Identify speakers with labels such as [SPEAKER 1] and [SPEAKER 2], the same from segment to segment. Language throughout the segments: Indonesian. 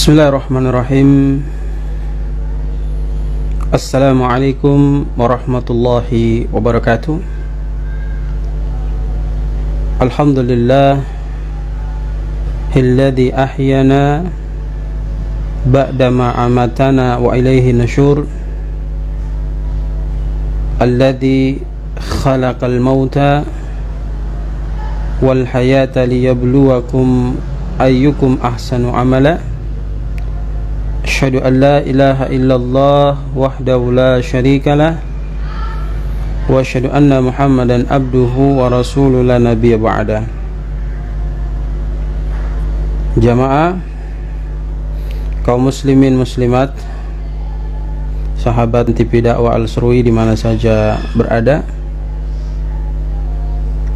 [SPEAKER 1] Bismillahirrahmanirrahim. Assalamualaikum warahmatullahi wabarakatuh. Alhamdulillah alladzi ahyana ba'dama amatana wa ilaihi nusyur. Alladzi khalaqal mauta wal hayata liyabluwakum ayyukum ahsanu amala. Asyhadu an la ilaha illallah wahdahu la syarika lah wa asyhadu anna Muhammadan abduhu wa rasuluhu la nabiyya ba'da. Jamaah kaum muslimin muslimat, sahabat TV dakwah Al-Surui di mana saja berada,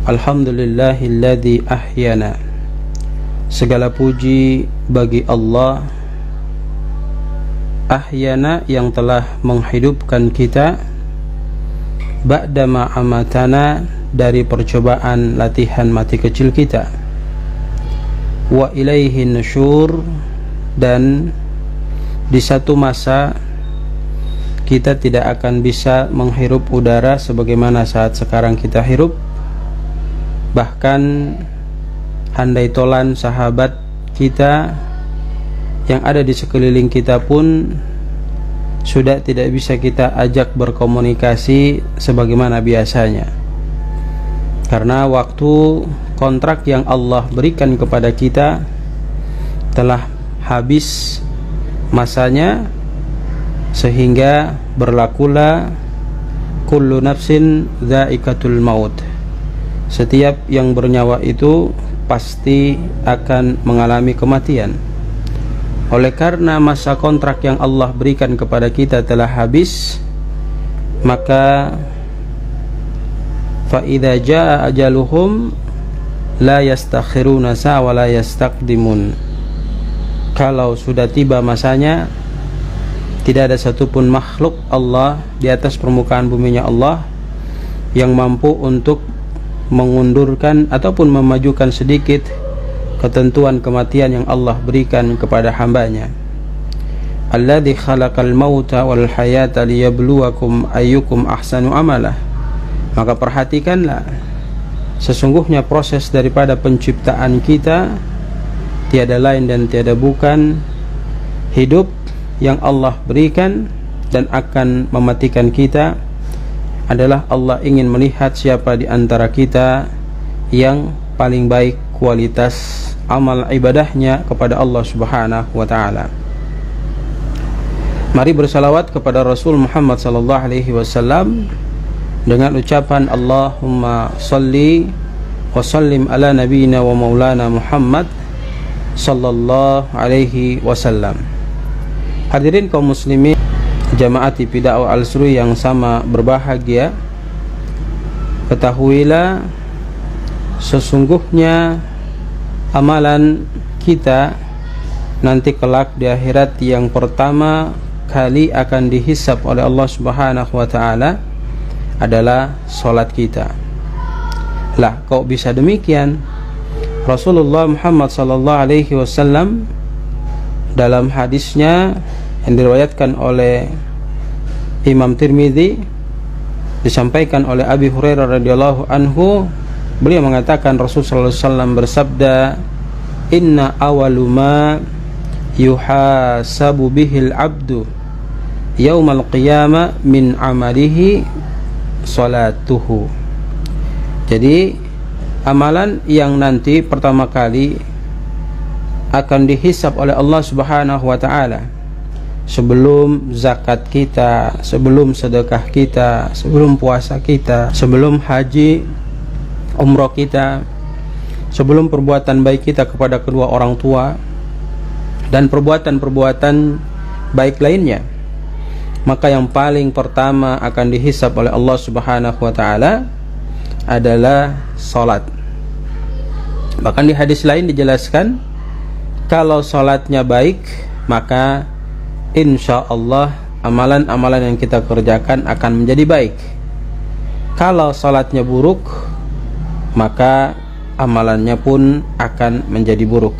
[SPEAKER 1] alhamdulillahilladzi ahyana. Segala puji bagi Allah, ahyana yang telah menghidupkan kita, ba'dama amatana dari percobaan latihan mati kecil kita, wa ilaihi nusyur, dan di satu masa kita tidak akan bisa menghirup udara sebagaimana saat sekarang kita hirup. Bahkan handai tolan sahabat kita yang ada di sekeliling kita pun sudah tidak bisa kita ajak berkomunikasi sebagaimana biasanya, karena waktu kontrak yang Allah berikan kepada kita telah habis masanya, sehingga berlakulah kullu nafsin dha'iqatul maut. Setiap yang bernyawa itu pasti akan mengalami kematian. Oleh karena masa kontrak yang Allah berikan kepada kita telah habis, maka fa idza jaa ajaluhum la yastakhiruna sa wa la yastaqdimun. Kalau sudah tiba masanya, tidak ada satupun makhluk Allah di atas permukaan buminya Allah yang mampu untuk mengundurkan ataupun memajukan sedikit ketentuan kematian yang Allah berikan kepada hambanya. Alladzi khalaqal mauta wal hayata liyabluwakum ayyukum ahsanu amalah. Maka perhatikanlah, sesungguhnya proses daripada penciptaan kita tiada lain dan tiada bukan hidup yang Allah berikan dan akan mematikan kita adalah Allah ingin melihat siapa di antara kita yang paling baik kualitas amal ibadahnya kepada Allah Subhanahu wa taala. Mari bersalawat kepada Rasul Muhammad sallallahu alaihi wasallam dengan ucapan Allahumma shalli wa sallim ala nabiyyina wa maulana Muhammad sallallahu alaihi wasallam. Hadirin kaum muslimin jamaah TV dakwah Al-Surui yang sama berbahagia, ketahuilah sesungguhnya amalan kita nanti kelak di akhirat yang pertama kali akan dihisab oleh Allah Subhanahu wa taala adalah salat kita. Lah, kok bisa demikian? Rasulullah Muhammad sallallahu alaihi wasallam dalam hadisnya yang diriwayatkan oleh Imam Tirmidzi disampaikan oleh Abi Hurairah radhiyallahu anhu, beliau mengatakan Rasulullah SAW bersabda, inna awalu ma yuhasabu bihil abdu yaumal qiyamah min amalihi salatuhu. Jadi amalan yang nanti pertama kali akan dihisab oleh Allah Subhanahu wa taala, sebelum zakat kita, sebelum sedekah kita, sebelum puasa kita, sebelum haji umrah kita, sebelum perbuatan baik kita kepada kedua orang tua dan perbuatan-perbuatan baik lainnya, maka yang paling pertama akan dihisab oleh Allah Subhanahu wa taala adalah salat. Bahkan di hadis lain dijelaskan, kalau salatnya baik, maka insyaallah amalan-amalan yang kita kerjakan akan menjadi baik. Kalau salatnya buruk, maka amalannya pun akan menjadi buruk.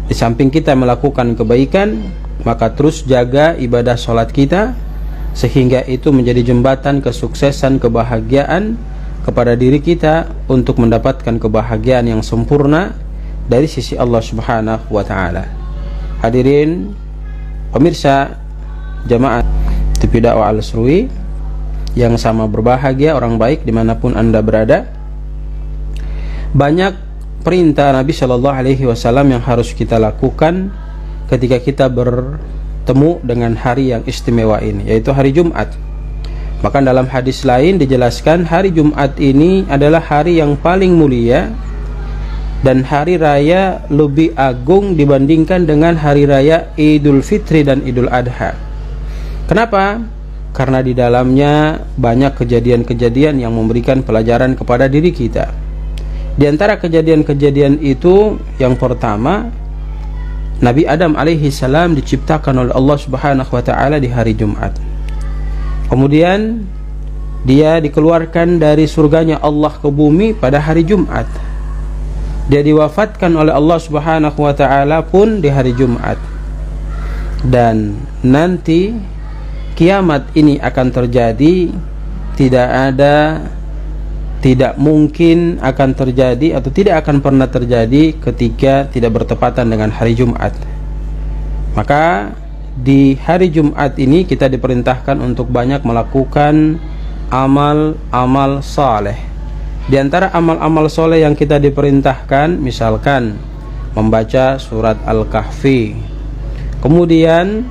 [SPEAKER 1] Di samping kita melakukan kebaikan, maka terus jaga ibadah sholat kita, sehingga itu menjadi jembatan kesuksesan, kebahagiaan kepada diri kita untuk mendapatkan kebahagiaan yang sempurna dari sisi Allah Subhanahu wa ta'ala. Hadirin pemirsa jamaah TV Dakwah Al-Serui yang sama berbahagia, orang baik dimanapun Anda berada, banyak perintah Nabi Shallallahu Alaihi Wasallam yang harus kita lakukan ketika kita bertemu dengan hari yang istimewa ini, yaitu hari Jumat. Maka dalam hadis lain dijelaskan hari Jumat ini adalah hari yang paling mulia dan hari raya lebih agung dibandingkan dengan hari raya Idul Fitri dan Idul Adha. Kenapa? Karena di dalamnya banyak kejadian-kejadian yang memberikan pelajaran kepada diri kita. Di antara kejadian-kejadian itu, yang pertama, Nabi Adam alaihi salam diciptakan oleh Allah Subhanahu wa taala di hari Jumat. Kemudian dia dikeluarkan dari surganya Allah ke bumi pada hari Jumat. Dia diwafatkan oleh Allah Subhanahu wa taala pun di hari Jumat. Dan nanti kiamat ini akan terjadi, tidak mungkin akan terjadi atau tidak akan pernah terjadi ketika tidak bertepatan dengan hari Jumat. Maka di hari Jumat ini kita diperintahkan untuk banyak melakukan amal-amal saleh. Di antara amal-amal saleh yang kita diperintahkan, misalkan membaca surat Al-Kahfi. Kemudian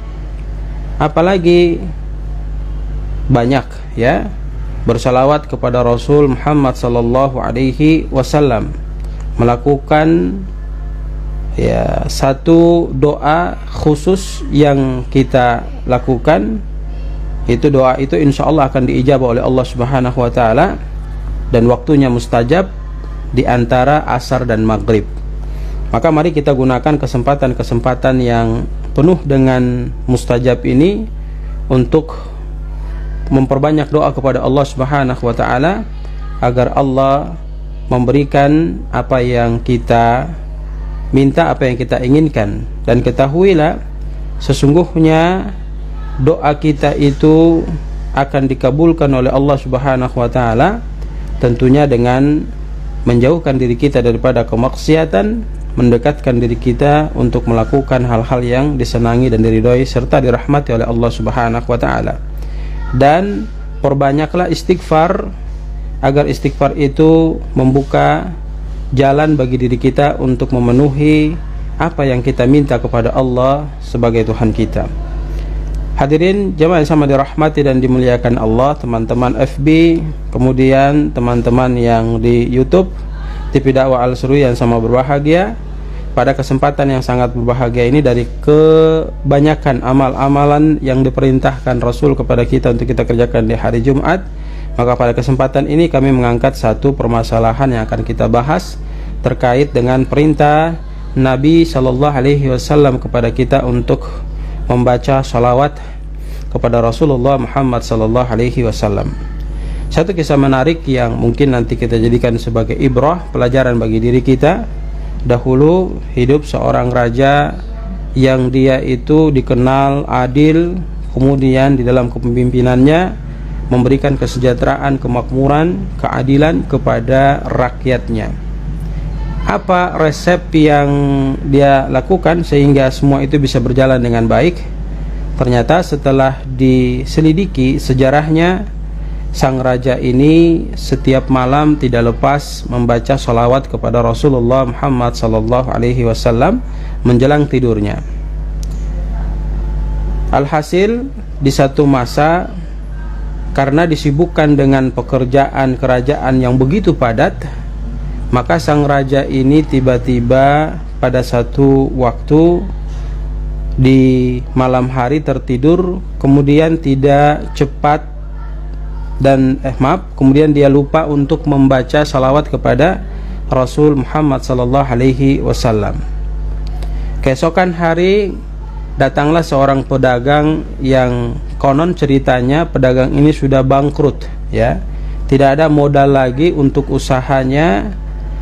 [SPEAKER 1] apalagi banyak ya, bersalawat kepada Rasul Muhammad sallallahu alaihi wasallam, melakukan ya satu doa khusus yang kita lakukan. Itu doa itu insya Allah akan diijabah oleh Allah Subhanahu wa ta'ala, dan waktunya mustajab di antara asar dan maghrib. Maka mari kita gunakan kesempatan-kesempatan yang penuh dengan mustajab ini untuk memperbanyak doa kepada Allah Subhanahu wa ta'ala agar Allah memberikan apa yang kita minta, apa yang kita inginkan. Dan ketahuilah sesungguhnya doa kita itu akan dikabulkan oleh Allah Subhanahu wa ta'ala, tentunya dengan menjauhkan diri kita daripada kemaksiatan, mendekatkan diri kita untuk melakukan hal-hal yang disenangi dan diridhoi serta dirahmati oleh Allah Subhanahu wa ta'ala. Dan perbanyaklah istighfar agar istighfar itu membuka jalan bagi diri kita untuk memenuhi apa yang kita minta kepada Allah sebagai Tuhan kita. Hadirin jemaah yang sama dirahmati dan dimuliakan Allah, teman-teman FB, kemudian teman-teman yang di YouTube TV Dakwah Al-Serui yang sama berbahagia. Pada kesempatan yang sangat berbahagia ini, dari kebanyakan amal-amalan yang diperintahkan Rasul kepada kita untuk kita kerjakan di hari Jumat, maka pada kesempatan ini kami mengangkat satu permasalahan yang akan kita bahas terkait dengan perintah Nabi Shallallahu Alaihi Wasallam kepada kita untuk membaca salawat kepada Rasulullah Muhammad Shallallahu Alaihi Wasallam. Satu kisah menarik yang mungkin nanti kita jadikan sebagai ibrah, pelajaran bagi diri kita. Dahulu hidup seorang raja yang dia itu dikenal adil, kemudian di dalam kepemimpinannya memberikan kesejahteraan, kemakmuran, keadilan kepada rakyatnya. Apa resep yang dia lakukan sehingga semua itu bisa berjalan dengan baik? Ternyata setelah diselidiki sejarahnya, sang raja ini setiap malam tidak lepas membaca salawat kepada Rasulullah Muhammad sallallahu alaihi wasallam menjelang tidurnya. Alhasil di satu masa, karena disibukkan dengan pekerjaan kerajaan yang begitu padat, maka sang raja ini tiba-tiba pada satu waktu di malam hari tertidur, kemudian tidak cepat kemudian dia lupa untuk membaca salawat kepada Rasul Muhammad sallallahu alaihi wasallam. Keesokan hari datanglah seorang pedagang yang konon ceritanya pedagang ini sudah bangkrut ya. Tidak ada modal lagi untuk usahanya,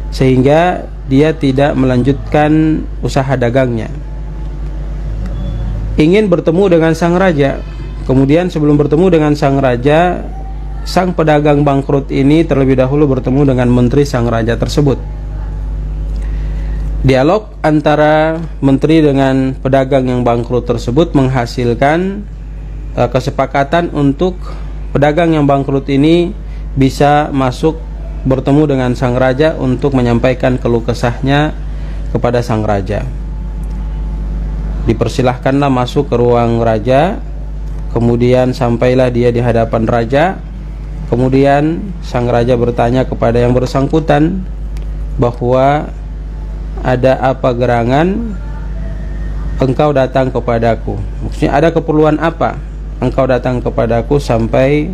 [SPEAKER 1] sehingga dia tidak melanjutkan usaha dagangnya. Ingin bertemu dengan sang raja. Kemudian sebelum bertemu dengan sang raja, sang pedagang bangkrut ini terlebih dahulu bertemu dengan menteri sang raja tersebut. Dialog antara menteri dengan pedagang yang bangkrut tersebut menghasilkan kesepakatan untuk pedagang yang bangkrut ini bisa masuk bertemu dengan sang raja untuk menyampaikan keluh kesahnya kepada sang raja. Dipersilahkanlah masuk ke ruang raja. Kemudian sampailah dia di hadapan raja. Kemudian sang raja bertanya kepada yang bersangkutan bahwa ada apa gerangan engkau datang kepadaku. Maksudnya ada keperluan apa engkau datang kepadaku sampai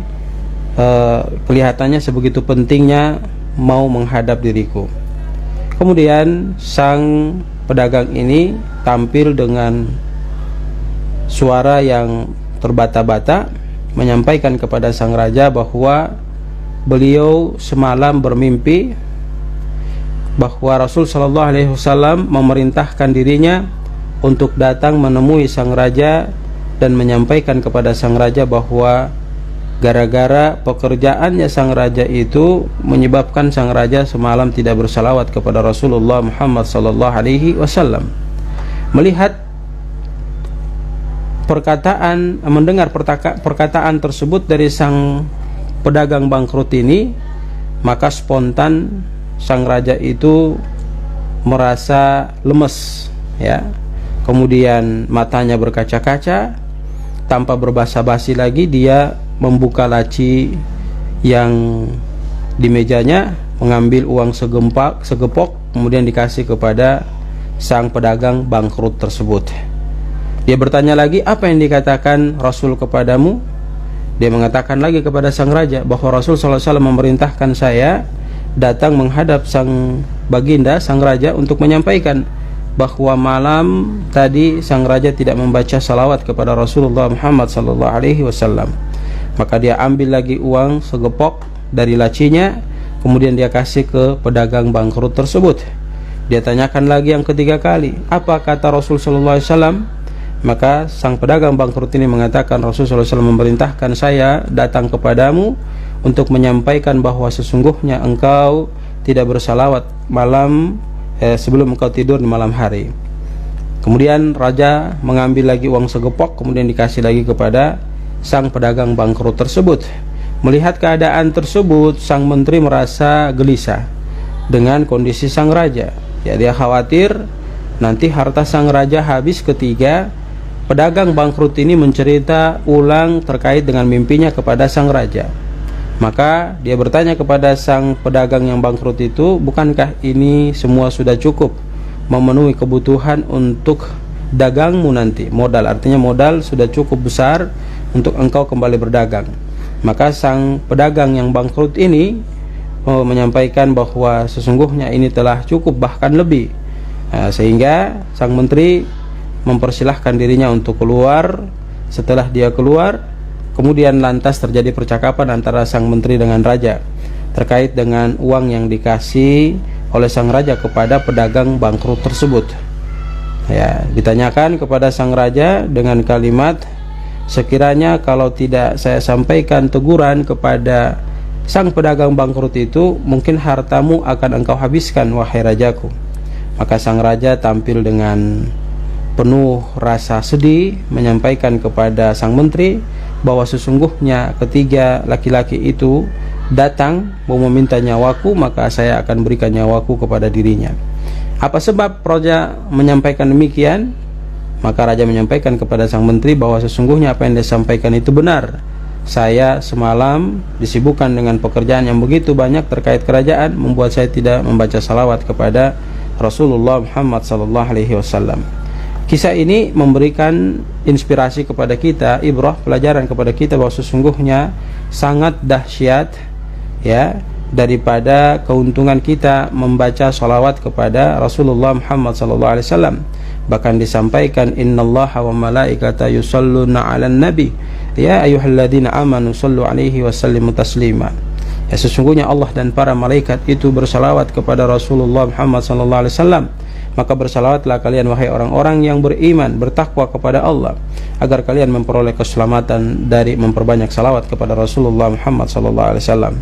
[SPEAKER 1] kelihatannya sebegitu pentingnya mau menghadap diriku. Kemudian sang pedagang ini tampil dengan suara yang terbata-bata menyampaikan kepada sang raja bahwa beliau semalam bermimpi bahwa Rasul sallallahu alaihi wasallam memerintahkan dirinya untuk datang menemui sang raja dan menyampaikan kepada sang raja bahwa gara-gara pekerjaannya sang raja itu menyebabkan sang raja semalam tidak bersalawat kepada Rasulullah Muhammad sallallahu alaihi wasallam. Melihat mendengar perkataan tersebut dari sang pedagang bangkrut ini, maka spontan sang raja itu merasa lemes, ya. Kemudian matanya berkaca-kaca, tanpa berbasa-basi lagi dia membuka laci yang di mejanya, mengambil uang segepok, kemudian dikasih kepada sang pedagang bangkrut tersebut. Dia bertanya lagi, apa yang dikatakan Rasul kepadamu? Dia mengatakan lagi kepada sang raja bahwa Rasul SAW memerintahkan saya datang menghadap sang baginda, sang raja, untuk menyampaikan bahwa malam tadi sang raja tidak membaca salawat kepada Rasulullah Muhammad SAW. Maka dia ambil lagi uang segepok dari lacinya, kemudian dia kasih ke pedagang bangkrut tersebut. Dia tanyakan lagi yang ketiga kali, apa kata Rasul sallallahu alaihi wasallam? Maka sang pedagang bangkrut ini mengatakan, Rasul sallallahu alaihi wasallam memerintahkan saya datang kepadamu untuk menyampaikan bahwa sesungguhnya engkau tidak bersalawat malam sebelum engkau tidur di malam hari. Kemudian raja mengambil lagi uang segepok, kemudian dikasih lagi kepada sang pedagang bangkrut tersebut. Melihat keadaan tersebut, sang menteri merasa gelisah dengan kondisi sang raja. Ya, dia khawatir nanti harta sang raja habis ketika pedagang bangkrut ini mencerita ulang terkait dengan mimpinya kepada sang raja. Maka dia bertanya kepada sang pedagang yang bangkrut itu, bukankah ini semua sudah cukup memenuhi kebutuhan untuk dagangmu nanti? Modal, artinya modal sudah cukup besar untuk engkau kembali berdagang. Maka sang pedagang yang bangkrut ini menyampaikan bahwa sesungguhnya ini telah cukup, bahkan lebih. Sehingga sang menteri mempersilahkan dirinya untuk keluar. Setelah dia keluar, kemudian lantas terjadi percakapan antara sang menteri dengan raja terkait dengan uang yang dikasih oleh sang raja kepada pedagang bangkrut tersebut. Ya, ditanyakan kepada sang raja dengan kalimat, sekiranya kalau tidak saya sampaikan teguran kepada sang pedagang bangkrut itu, mungkin hartamu akan engkau habiskan, wahai rajaku. Maka sang raja tampil dengan penuh rasa sedih menyampaikan kepada sang menteri bahwa sesungguhnya ketiga laki-laki itu datang mau meminta nyawaku, maka saya akan berikan nyawaku kepada dirinya. Apa sebab raja menyampaikan demikian? Maka raja menyampaikan kepada sang menteri bahwa sesungguhnya apa yang dia sampaikan itu benar. Saya semalam disibukkan dengan pekerjaan yang begitu banyak terkait kerajaan, membuat saya tidak membaca salawat kepada Rasulullah Muhammad SAW. Kisah ini memberikan inspirasi kepada kita, ibrah, pelajaran kepada kita bahwa sesungguhnya sangat dahsyat, ya, daripada keuntungan kita membaca salawat kepada Rasulullah Muhammad SAW. Bahkan disampaikan, innallaha wa malaikata yusalluna 'alan nabi ya ayyuhalladzina amanu sallu 'alaihi wa sallimu taslima. Ya, sesungguhnya Allah dan para malaikat itu bersalawat kepada Rasulullah Muhammad SAW. Maka bersalawatlah kalian wahai orang-orang yang beriman, bertakwa kepada Allah, agar kalian memperoleh keselamatan dari memperbanyak salawat kepada Rasulullah Muhammad SAW.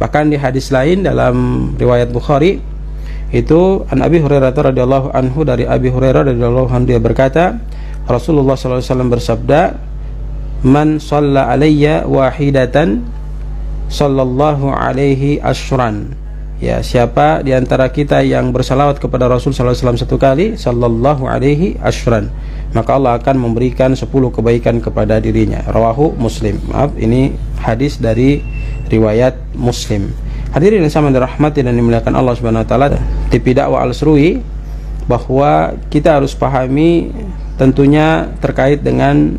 [SPEAKER 1] Bahkan di hadis lain dalam riwayat Bukhari itu an Abi Hurairah radhiyallahu anhu, dari Abi Hurairah radhiyallahu anhu, dia berkata, Rasulullah SAW bersabda, man shalla alayya wahidatan sallallahu alaihi asyran. Ya, siapa di antara kita yang bersalawat kepada Rasul sallallahu alaihi wasallam satu kali, sallallahu alaihi asyran, maka Allah akan memberikan 10 kebaikan kepada dirinya. Rawahu Muslim. Maaf, ini hadis dari riwayat Muslim. Hadirin yang sama dirahmati dan dimuliakan Allah Subhanahu wa taala, TV dakwah Al-Serui, bahwa kita harus pahami tentunya terkait dengan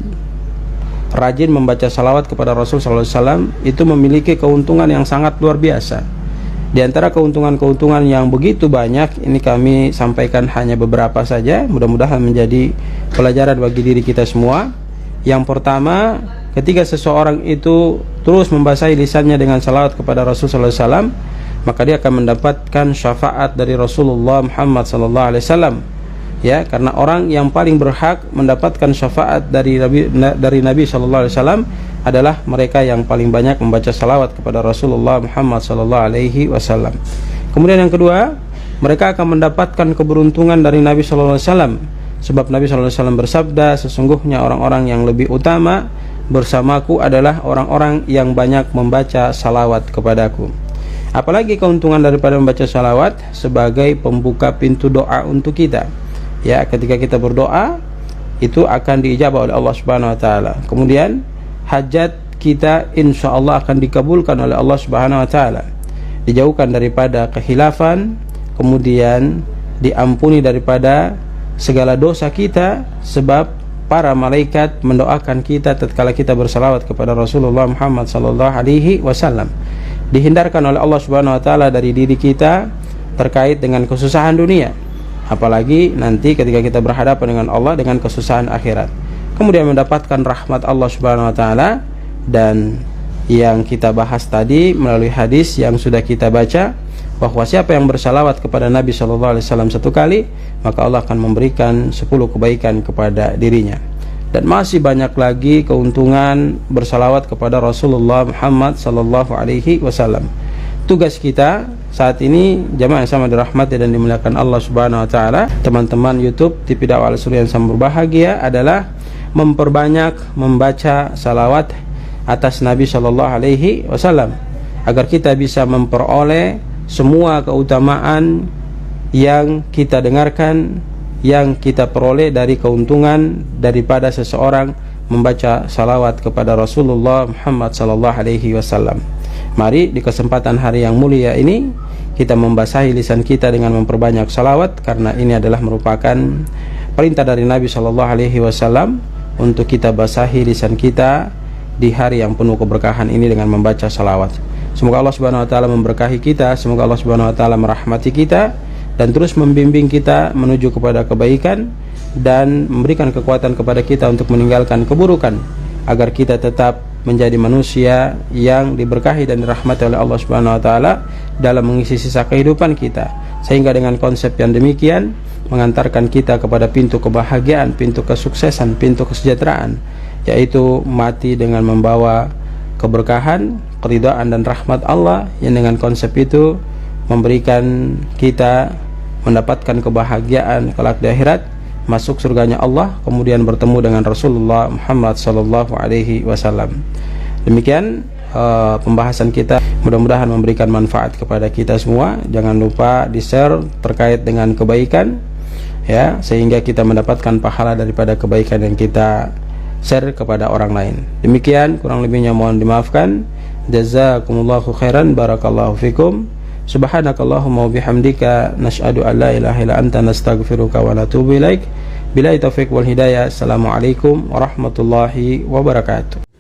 [SPEAKER 1] rajin membaca salawat kepada Rasul sallallahu alaihi wasallam itu memiliki keuntungan yang sangat luar biasa. Di antara keuntungan-keuntungan yang begitu banyak, ini kami sampaikan hanya beberapa saja, mudah-mudahan menjadi pelajaran bagi diri kita semua. Yang pertama, ketika seseorang itu terus membasahi lisannya dengan salawat kepada Rasul sallallahu alaihi wasallam, maka dia akan mendapatkan syafaat dari Rasulullah Muhammad sallallahu alaihi wasallam. Ya, karena orang yang paling berhak mendapatkan syafaat dari Nabi sallallahu alaihi wasallam adalah mereka yang paling banyak membaca salawat kepada Rasulullah Muhammad sallallahu alaihi wasallam. Kemudian yang kedua, mereka akan mendapatkan keberuntungan dari Nabi sallallahu alaihi wasallam, sebab Nabi sallallahu alaihi wasallam bersabda, sesungguhnya orang-orang yang lebih utama bersamaku adalah orang-orang yang banyak membaca salawat kepadaku. Apalagi keuntungan daripada membaca salawat sebagai pembuka pintu doa untuk kita. Ya, ketika kita berdoa itu akan diijabah oleh Allah Subhanahu wa taala. Kemudian hajat kita insyaallah akan dikabulkan oleh Allah Subhanahu wa taala. Dijauhkan daripada kehilafan, kemudian diampuni daripada segala dosa kita, sebab para malaikat mendoakan kita tatkala kita bersalawat kepada Rasulullah Muhammad sallallahu alaihi wasallam. Dihindarkan oleh Allah Subhanahu wa taala dari diri kita terkait dengan kesusahan dunia, apalagi nanti ketika kita berhadapan dengan Allah dengan kesusahan akhirat. Kemudian mendapatkan rahmat Allah Subhanahu wa taala, dan yang kita bahas tadi melalui hadis yang sudah kita baca, bahwa siapa yang bersalawat kepada Nabi sallallahu alaihi wasallam satu kali, maka Allah akan memberikan 10 kebaikan kepada dirinya. Dan masih banyak lagi keuntungan bersalawat kepada Rasulullah Muhammad sallallahu alaihi wasallam. Tugas kita saat ini, jamaah yang sama dirahmati dan dimuliakan Allah Subhanahu wa taala, teman-teman YouTube TV Dakwah Al-Serui yang sama berbahagia, adalah memperbanyak membaca salawat atas Nabi sallallahu alaihi wasallam agar kita bisa memperoleh semua keutamaan yang kita dengarkan, yang kita peroleh dari keuntungan daripada seseorang membaca salawat kepada Rasulullah Muhammad sallallahu alaihi wasallam. Mari di kesempatan hari yang mulia ini kita membasahi lisan kita dengan memperbanyak salawat, karena ini adalah merupakan perintah dari Nabi sallallahu alaihi wasallam untuk kita basahi lisan kita di hari yang penuh keberkahan ini dengan membaca salawat. Semoga Allah Subhanahu wa taala memberkahi kita, semoga Allah Subhanahu wa taala merahmati kita dan terus membimbing kita menuju kepada kebaikan dan memberikan kekuatan kepada kita untuk meninggalkan keburukan, agar kita tetap menjadi manusia yang diberkahi dan dirahmati oleh Allah Subhanahu wa taala dalam mengisi sisa kehidupan kita, sehingga dengan konsep yang demikian mengantarkan kita kepada pintu kebahagiaan, pintu kesuksesan, pintu kesejahteraan, yaitu mati dengan membawa keberkahan, keridhaan dan rahmat Allah, yang dengan konsep itu memberikan kita mendapatkan kebahagiaan kelak di akhirat, masuk surganya Allah, kemudian bertemu dengan Rasulullah Muhammad sallallahu alaihi wasallam. Demikian pembahasan kita, mudah-mudahan memberikan manfaat kepada kita semua. Jangan lupa di-share terkait dengan kebaikan, ya, sehingga kita mendapatkan pahala daripada kebaikan yang kita share kepada orang lain. Demikian, kurang lebihnya mohon dimaafkan. Jazakumullahu khairan, barakallahu fikum. Subhanakallahumma wa bihamdika nashhadu an la ilaha illa anta nastaghfiruka wa natubu ilaik. Billahi taufiq wal hidayah. Assalamualaikum warahmatullahi wabarakatuh.